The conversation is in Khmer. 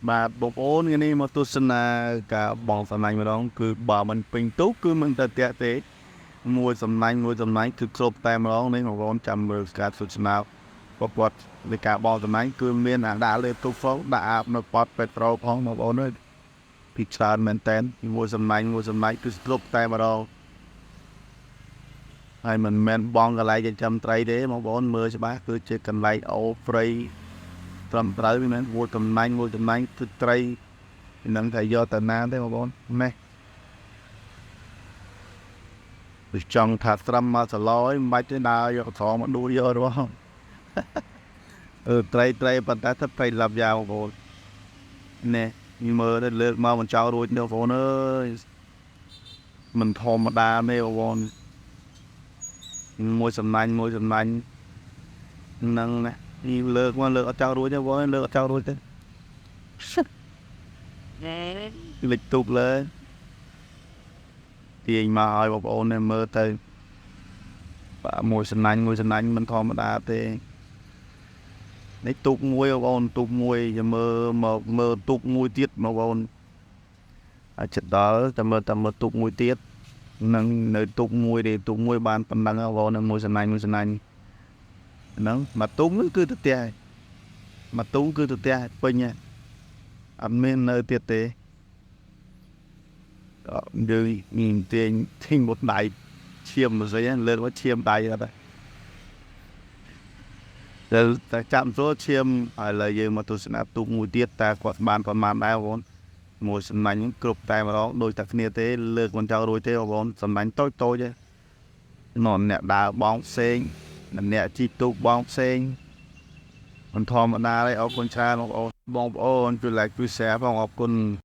បាទបងប្អូនថ្ងៃនេះមកទស្សនាការបងសំណាញ់ម្ដងគឺបើមិនពេញទូកគឺមិនទៅតាក់ទេមួយសំណាញ់គឺគ្រប់តែម្ដងនេះបងប្អូនចាំមើលការទស្សនាប្រវត្តិនៃការបងសំណាញ់គឺមានអាដាក់លើទូកផងដាក់អាបនៅប៉តពេត្រូលផងបងប្អូនអើយពីច្រើនមែនតែនមួយសំណាញ់គឺគ្រប់តែម្ដងហើយមិនមែនបងកន្លែងចិញ្ចឹមត្រីទេបងប្អូនមើលច្បាស់គឺជាកន្លែងអូព្រៃត្រឹមត្រូវមិនមែនមួយសំណាញ់គឺត្រីនឹងតែយកទៅណាទេបងប្អូនណេះវាចង់ថាត្រឹមមកសឡយមិនបាច់ទេដើរយកត្រង់មកដួលយករបស់ត្រីប៉ុន្តែទៅត្រីឡាប់យ៉ាបងប្អូនណែមើលទៅលើកមកមិនចោលរួចទេបងប្អូនអើយមិនធម្មតាទេបងប្អូនមួយសំណាញ់ហ្នឹងណានេះលើកមកលើកអត់ចោលរួចទេបងប្អូនលើកអត់ចោលរួចទេលិចទូកលើទាញមកឲ្យបងប្អូនមើលទៅបាទមួយសំណាញ់មិនធម្មតាទេនេះទូកមួយបងប្អូនទូកមួយចាំមើលទូកមួយទៀតបងប្អូនអាចចិត្តដល់តែមើលទូកមួយទៀតនឹងនៅទូកមួយទេទូកមួយបានប៉ុណ្ណឹងបងប្អូនមួយសំណាញ់ហ្នឹងមកទូកហ្នឹងគឺទៅផ្ទះមកទូកគឺទៅផ្ទះពេញអត់មាននៅទៀតទេយើងមានទាញមួយដៃឈាមមិនស្អីលើកមកឈាមដៃអត់តែចាំស្រួលឈាមហើយឥឡូវយើងមកទស្សនាទូកមួយទៀតតែគាត់បានប្រមាណដែរបងប្អូនមួយសំណាញ់គ្រប់តែម្ដងដូចតែគ្នាទេលើកមិនចោលរួចទេបងប្អូនសំណាញ់តូចទេអ្នកដើរបងផ្សេងអ្នកជីកទូកបងផ្សេងមិនធម្មតាទេអរគុណច្រើនបងប្អូនជួយ like ជួយ share ផងអរគុណ